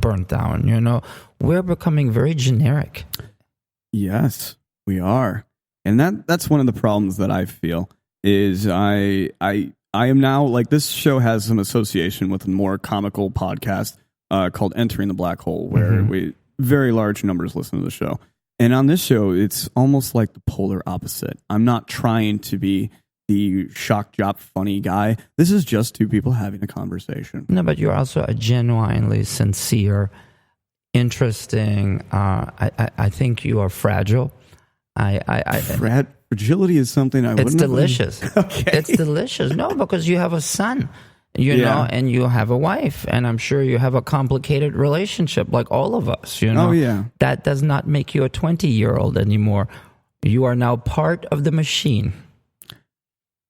burnt down. We're becoming very generic. Yes, we are. And that's one of the problems that I feel is I am now, like, this show has some association with a more comical podcast called Entering the Black Hole, where very large numbers listen to the show. And on this show, it's almost like the polar opposite. I'm not trying to be the shock jock funny guy. This is just two people having a conversation. No, but you're also a genuinely sincere, interesting. I think you are fragile. Fragility is something I wouldn't. It's delicious. Okay. It's delicious. No, because you have a son, know, and you have a wife, and I'm sure you have a complicated relationship like all of us, Oh, yeah. That does not make you a 20-year-old anymore. You are now part of the machine.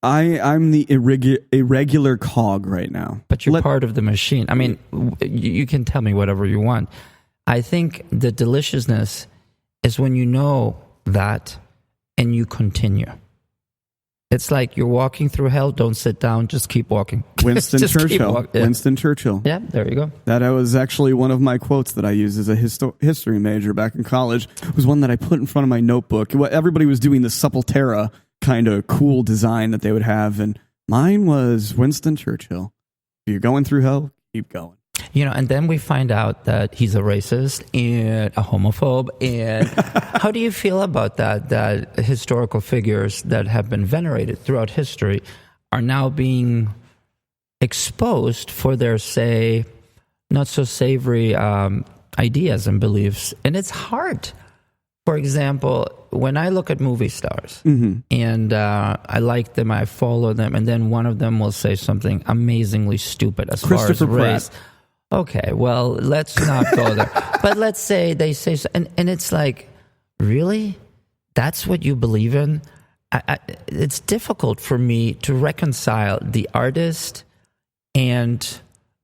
I'm the irregular cog right now. But you're part of the machine. I mean, you can tell me whatever you want. I think the deliciousness is when you know that and you continue. It's like you're walking through hell, don't sit down, just keep walking. Winston Churchill. Yeah. Winston Churchill. Yeah, there you go. That was actually one of my quotes that I used as a history major back in college. It was one that I put in front of my notebook. Everybody was doing the Sepultura kind of cool design that they would have, and mine was Winston Churchill. If you're going through hell, keep going. And then we find out that he's a racist and a homophobe. And how do you feel about that historical figures that have been venerated throughout history are now being exposed for their, say, not so savory ideas and beliefs? And it's hard. For example, when I look at movie stars and I like them, I follow them, and then one of them will say something amazingly stupid as far as race. Okay, well, let's not go there. But let's say they say so, and it's like, really? That's what you believe in? It's difficult for me to reconcile the artist and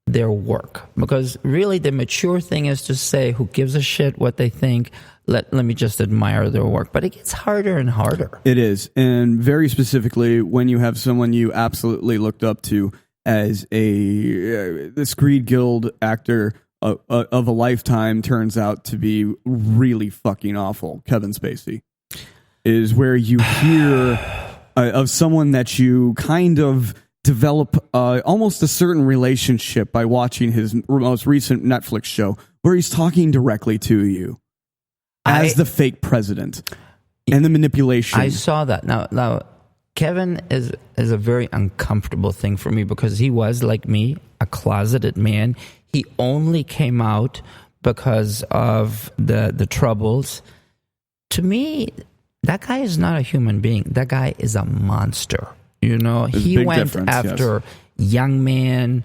their work, because really the mature thing is to say, who gives a shit what they think? Let me just admire their work. But it gets harder and harder. It is, and very specifically when you have someone you absolutely looked up to as the Screed Guild actor of a lifetime turns out to be really fucking awful. Kevin Spacey is where you hear of someone that you kind of develop almost a certain relationship by watching his most recent Netflix show, where he's talking directly to you as the fake president and the manipulation. I saw that. Now, Kevin is a very uncomfortable thing for me, because he was, like me, a closeted man. He only came out because of the troubles. To me, that guy is not a human being. That guy is a monster. He went after young men.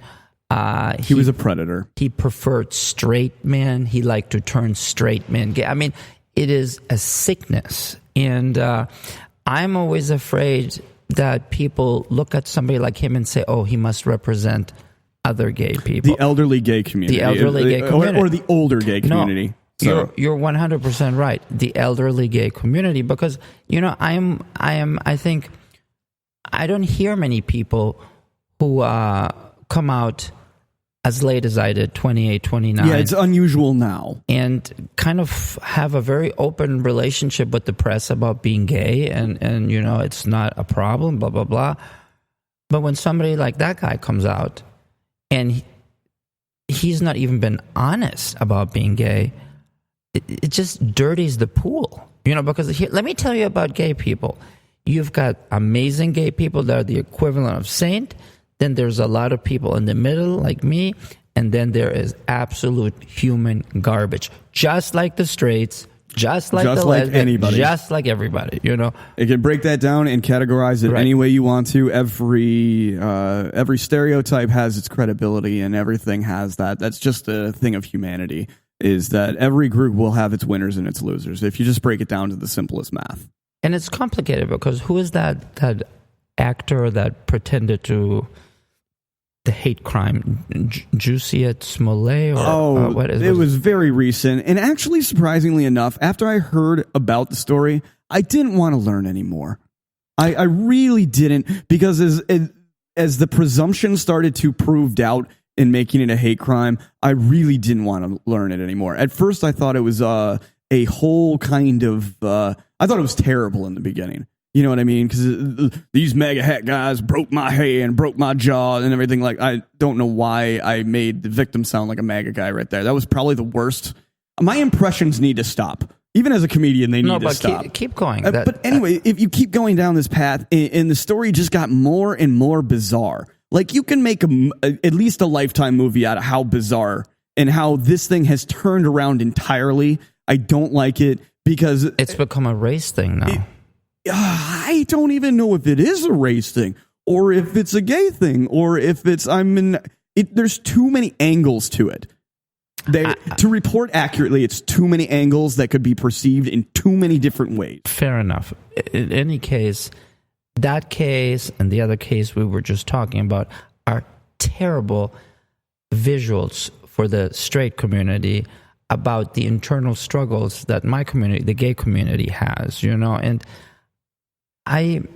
He was a predator. He preferred straight men. He liked to turn straight men gay. I mean, it is a sickness. And I'm always afraid that people look at somebody like him and say, oh, he must represent other gay people. The elderly gay community. The elderly gay community. Or the older gay community. No, you're 100% right. The elderly gay community, because, I think I don't hear many people who come out as late as I did, 28, 29. Yeah, it's unusual now. And kind of have a very open relationship with the press about being gay, and it's not a problem, blah, blah, blah. But when somebody like that guy comes out and he's not even been honest about being gay, it just dirties the pool. Because let me tell you about gay people. You've got amazing gay people that are the equivalent of saint. Then there's a lot of people in the middle, like me, and then there is absolute human garbage, just like the straights, just like anybody, just like everybody. You can break that down and categorize it any way you want to. Every stereotype has its credibility, and everything has that. That's just a thing of humanity. Is that every group will have its winners and its losers if you just break it down to the simplest math. And it's complicated, because who is that actor that pretended to the hate crime, Juliet Smollett? What is it? It was very recent. And actually, surprisingly enough, after I heard about the story, I didn't want to learn anymore. I really didn't, because as the presumption started to prove doubt, and making it a hate crime, I really didn't want to learn it anymore. At first, I thought it was a whole kind of... I thought it was terrible in the beginning. You know what I mean? Because these mega hat guys broke my hand, broke my jaw, and everything. Like, I don't know why I made the victim sound like a MAGA guy right there. That was probably the worst. My impressions need to stop. Even as a comedian, they need to stop. Keep going. But anyway, if you keep going down this path, and the story just got more and more bizarre. Like, you can make at least a Lifetime movie out of how bizarre and how this thing has turned around entirely. I don't like it because... It's become a race thing now. I don't even know if it is a race thing or if it's a gay thing or if it's there's too many angles to it. To report accurately, it's too many angles that could be perceived in too many different ways. Fair enough. In any case, that case and the other case we were just talking about are terrible visuals for the straight community about the internal struggles that my community, the gay community, has, and I'm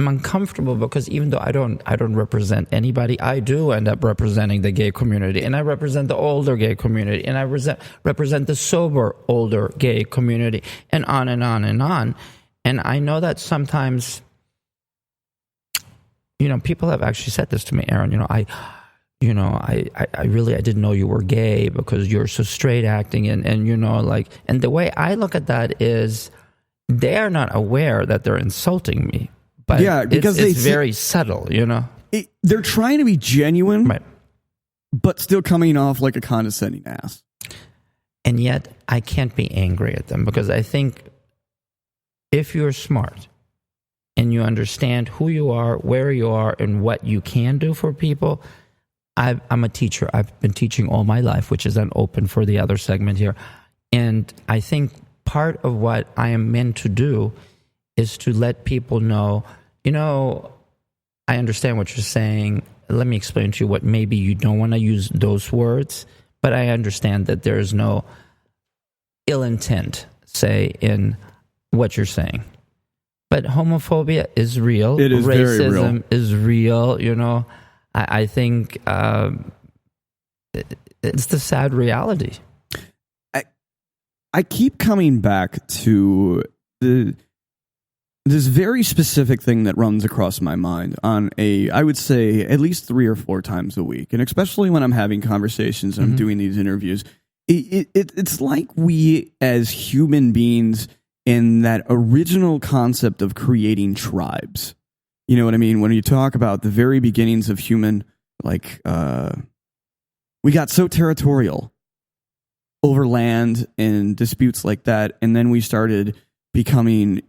uncomfortable because even though I don't represent anybody, I do end up representing the gay community, and I represent the older gay community, and I represent the sober older gay community, and on and on and on. And I know that sometimes, people have actually said this to me, Aaron. I didn't know you were gay because you're so straight acting, and and the way I look at that is, they are not aware that they're insulting me, but because it's very subtle, they're trying to be genuine, right, but still coming off like a condescending ass. And yet, I can't be angry at them because I think if you're smart and you understand who you are, where you are, and what you can do for people. I'm a teacher. I've been teaching all my life, which is then open for the other segment here. And I think part of what I am meant to do is to let people know, I understand what you're saying. Let me explain to you what maybe you don't want to use those words, but I understand that there is no ill intent, say, in what you're saying. But homophobia is real. It is very real. Racism is real, I think it's the sad reality. I keep coming back to this very specific thing that runs across my mind on I would say at least 3 or 4 times a week. And especially when I'm having conversations and I'm doing these interviews, it's like we as human beings in that original concept of creating tribes. You know what I mean? When you talk about the very beginnings of human, we got so territorial over land and disputes like that, and then we started becoming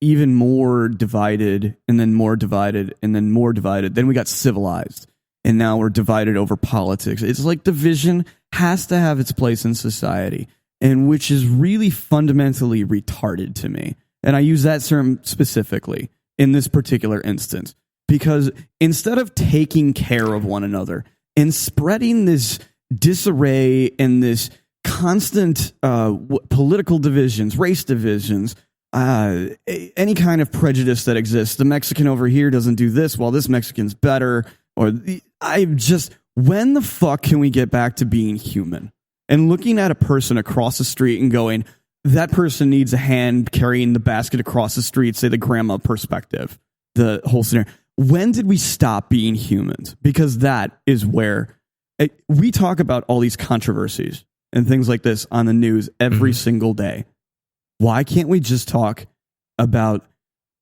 even more divided, and then more divided, and then more divided. Then we got civilized, and now we're divided over politics. It's like division has to have its place in society, and which is really fundamentally retarded to me. And I use that term specifically in this particular instance, because instead of taking care of one another and spreading this disarray and this constant political divisions, race divisions, any kind of prejudice that exists, the Mexican over here doesn't do this while this Mexican's better, when the fuck can we get back to being human and looking at a person across the street and going, that person needs a hand carrying the basket across the street, say the grandma perspective, the whole scenario. When did we stop being humans? Because that is where we talk about all these controversies and things like this on the news every single day. Why can't we just talk about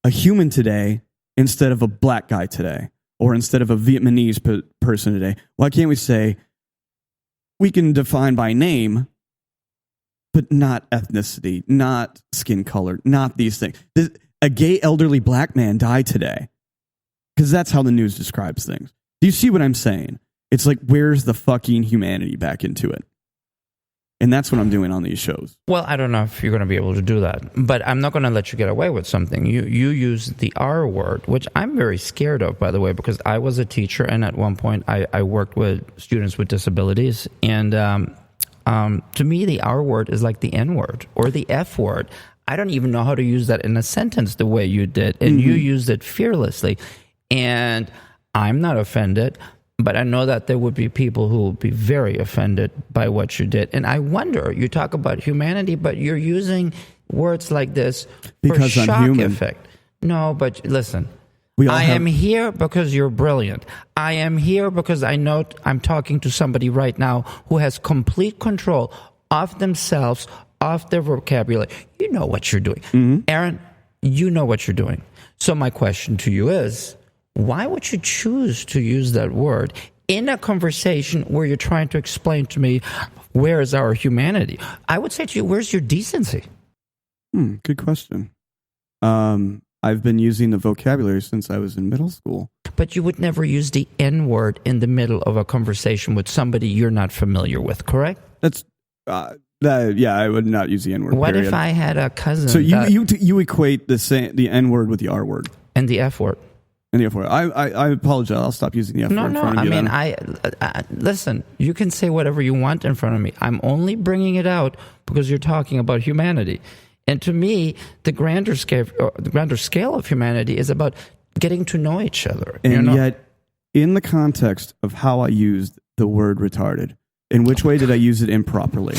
a human today instead of a black guy today, or instead of a Vietnamese person today? Why can't we say we can define by name, but not ethnicity, not skin color, not these things? A gay elderly black man died today, because that's how the news describes things. Do you see what I'm saying? It's like, where's the fucking humanity back into it? And that's what I'm doing on these shows. Well, I don't know if you're going to be able to do that, but I'm not going to let you get away with something. You use the R word, which I'm very scared of, by the way, because I was a teacher, and at one point I worked with students with disabilities, and to me, the R word is like the N word or the F word. I don't even know how to use that in a sentence the way you did, and you used it fearlessly. And I'm not offended, But I know that there would be people who would be very offended by what you did. And I wonder, you talk about humanity, but you're using words like this because for I'm shock human. effect. No, but listen, I am here because you're brilliant. I am here because I know I'm talking to somebody right now who has complete control of themselves, of their vocabulary. You know what you're doing. Mm-hmm. Aaron, you know what you're doing. So my question to you is, why would you choose to use that word in a conversation where you're trying to explain to me, where is our humanity? I would say to you, where's your decency? Good question. I've been using the vocabulary since I was in middle school. But you would never use the N word in the middle of a conversation with somebody you're not familiar with, correct? That's I would not use the N word. What period. if I had a cousin? So you equate the N word with the R word and the F word. And the F word. I apologize. I'll stop using the F word. No. In front of you I listen. You can say whatever you want in front of me. I'm only bringing it out because you're talking about humanity. And to me, the grander scale of humanity is about getting to know each other. And yet, in the context of how I used the word retarded, in which way did I use it improperly?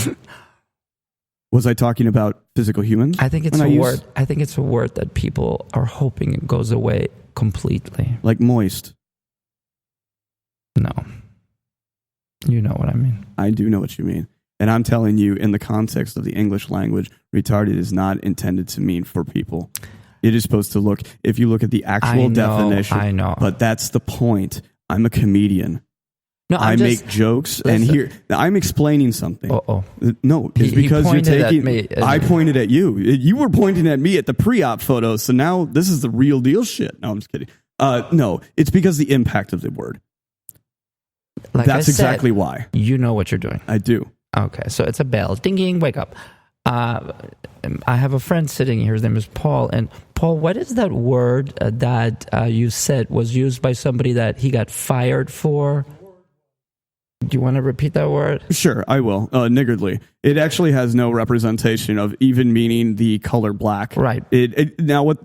Was I talking about physical humans? I think it's a word. I think it's a word that people are hoping it goes away completely. Like moist. No. You know what I mean. I do know what you mean. And I'm telling you, in the context of the English language, retarded is not intended to mean for people. It is supposed to look, if you look at the actual definition. I know. But that's the point. I'm a comedian. No, I make jokes, and here I'm explaining something. No, it's because you're taking. Me. I pointed at you. You were pointing at me at the pre-op photos. So now this is the real deal shit. No, I'm just kidding. No, it's because the impact of the word. That's exactly why. You know what you're doing. I do. Okay, so it's a bell. Ding, ding, wake up. I have a friend sitting here. His name is Paul. And Paul, what is that word that you said was used by somebody that he got fired for? Do you want to repeat that word? Sure, I will. Niggardly. It actually has no representation of even meaning the color black. Right. With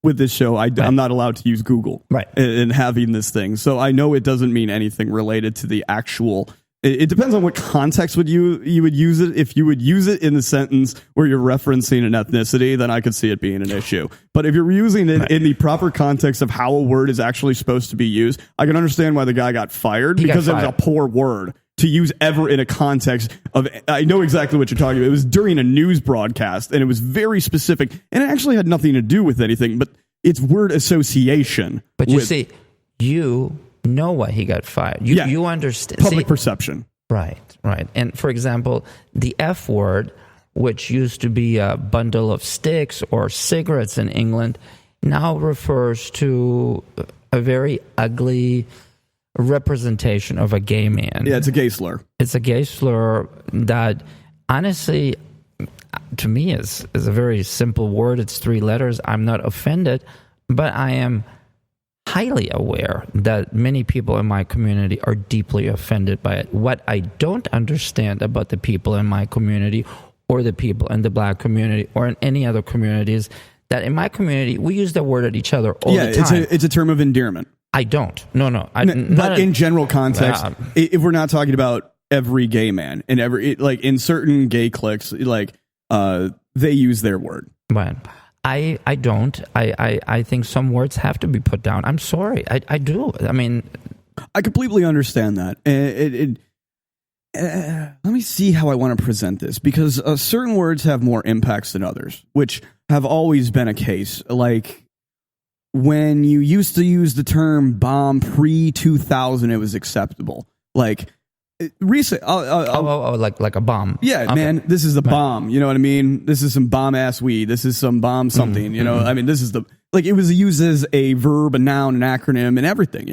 this show, I'm not allowed to use Google. Right. In having this thing. So I know it doesn't mean anything related to the actual. It depends on what context you would use it. If you would use it in the sentence where you're referencing an ethnicity, then I could see it being an issue. But if you're using it in the proper context of how a word is actually supposed to be used, I can understand why the guy got fired because it was a poor word to use ever in a context of. I know exactly what you're talking about. It was during a news broadcast, and it was very specific, and it actually had nothing to do with anything, but it's word association. But you see, you know why he got fired. You understand. Public perception. Right. And for example, the F word, which used to be a bundle of sticks or cigarettes in England, now refers to a very ugly representation of a gay man. Yeah, it's a gay slur. It's a gay slur that, honestly, to me is a very simple word. It's 3 letters. I'm not offended, but I am highly aware that many people in my community are deeply offended by it. What I don't understand about the people in my community or the people in the black community or in any other communities, that in my community, we use that word at each other all the time. It's a term of endearment. I don't. No. But in general context, if we're not talking about every gay man and in certain gay cliques, they use their word. But I don't. I think some words have to be put down. I'm sorry. I do. I mean, I completely understand that. Let me see how I want to present this, because certain words have more impacts than others, which have always been a case. Like when you used to use the term bomb pre-2000, it was acceptable. Like recent, like a bomb. Yeah, okay. Man, this is the bomb. You know what I mean? This is some bomb ass weed. This is some bomb something. You know, I mean, this is it was used as a verb, a noun, an acronym, and everything.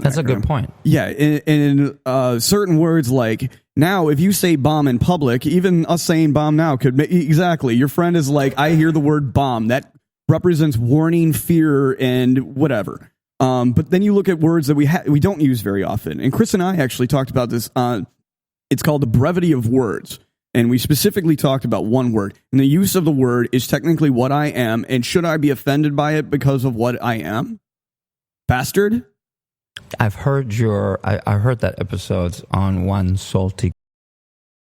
That's a good point. Yeah, in certain words, like now, if you say bomb in public, even us saying bomb now could exactly. Your friend is like, I hear the word bomb. That represents warning, fear, and whatever. But then you look at words that we don't use very often. And Chris and I actually talked about this. It's called the brevity of words. And we specifically talked about one word. And the use of the word is technically what I am. And should I be offended by it because of what I am? Bastard? I've heard I heard that episodes on one salty